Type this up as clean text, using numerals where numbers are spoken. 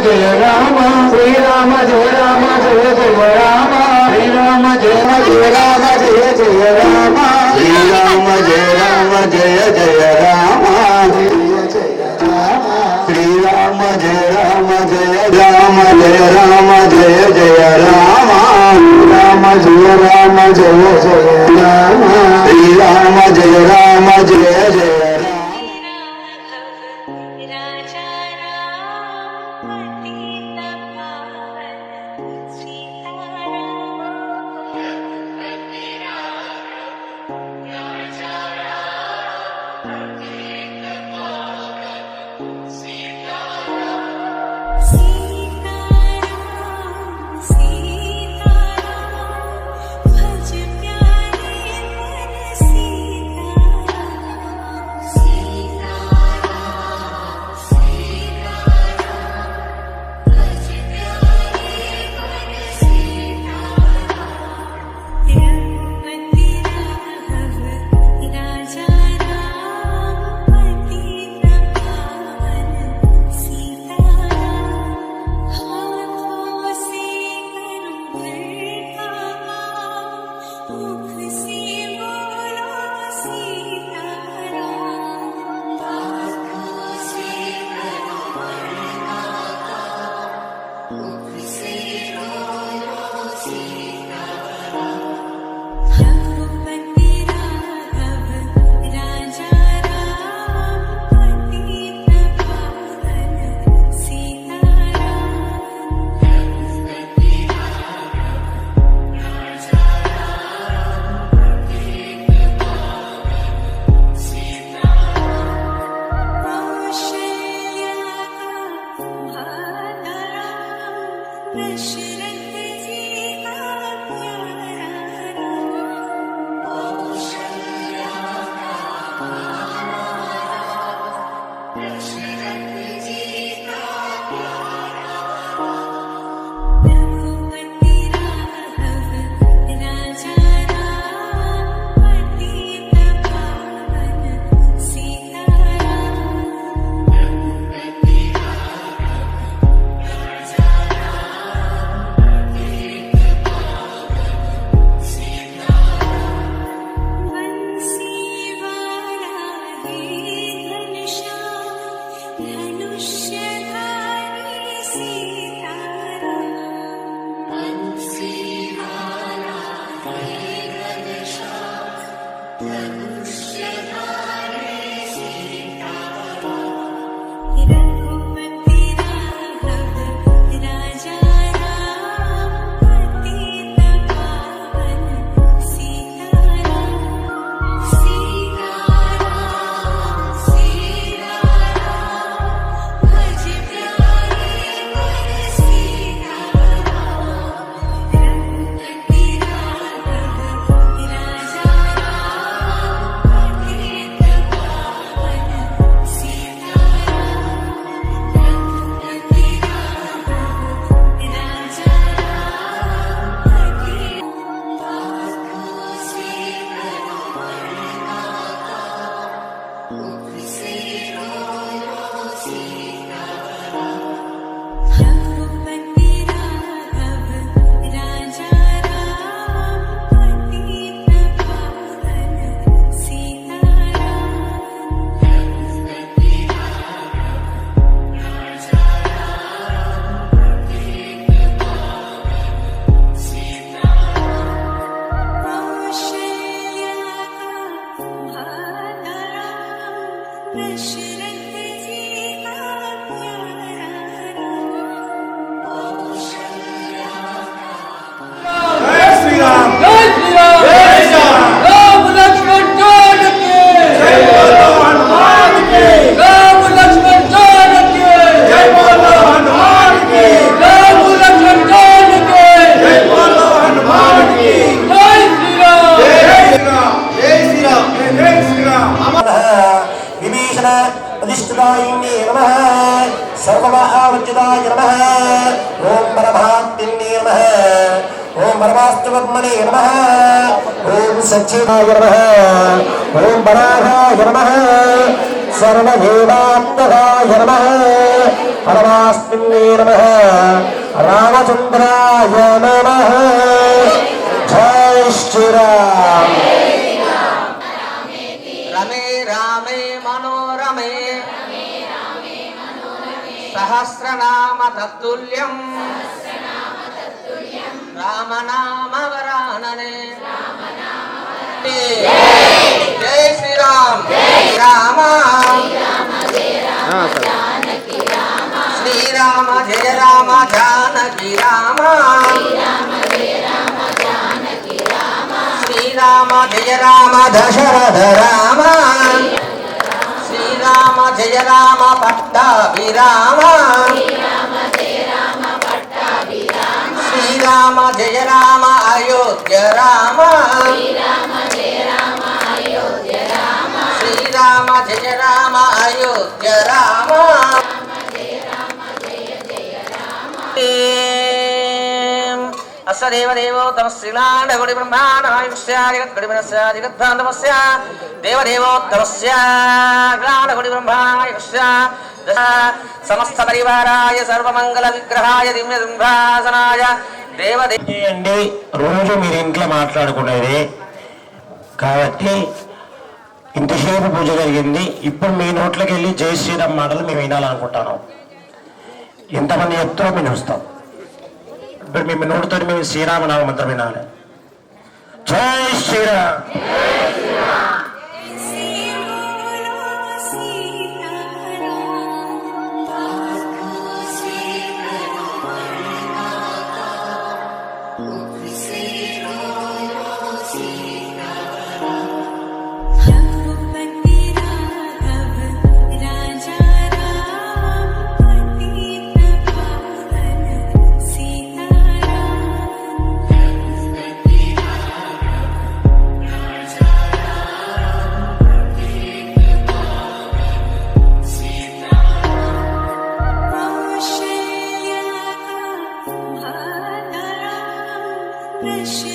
जय राम श्री राम जय जय राम श्री राम जय राम जय जय राम श्री राम जय जय राम श्री राम जय जय राम जय जय राम राम जय जय राम श्री राम जय जय सर्वमहावज्जदाय नमः। ओम परमात्मने नमः। ओम परमास्तवत्मने नमः। ओम सच्चिदाय नमः। ओम वराहाय नमः। सर्वदेवात्मकाय नमः परमास्मिन्ने नमः रामचन्द्राय नमः जय श्रीराम रमे रामे मनोरमे सहस्रनाम तत्तुल्यम् रामनाम वरानने जय श्री राम राम श्री राम जय राम जानकी राम श्री राम जय राम दशरथ राम श्री राम जय राम पट्टाभिराम श्री राम जय राम अयोध्या राम श्री राम जय राम अयोध्या राम अस्य देवदेवो तमस्यागुडि ब्रह्माण्डयुष्यादिगद्गुडिमनस्य जगद्धान्तमस्य देवदेवोत्तमस्य ग्राणगुडि ब्रह्मायुष्य समस्त परिवाराय सर्वमंगल विग्रहाय दिव्य सिंहासनाय దేవదేవి అండి రోజు మీరు ఇంట్లో మాట్లాడుకునేది కాబట్టి ఇంతసేపు పూజ జరిగింది. ఇప్పుడు మీ నోట్లోకి వెళ్ళి జై శ్రీరామ్ మాటలు మేము వినాలనుకుంటాను. ఎంతమంది చెప్తారో మేము చూస్తాం. ఇప్పుడు మేము నోటితో మేము శ్రీరామనామ మంత్రం వినాలి. జై శ్రీరామ్. Precious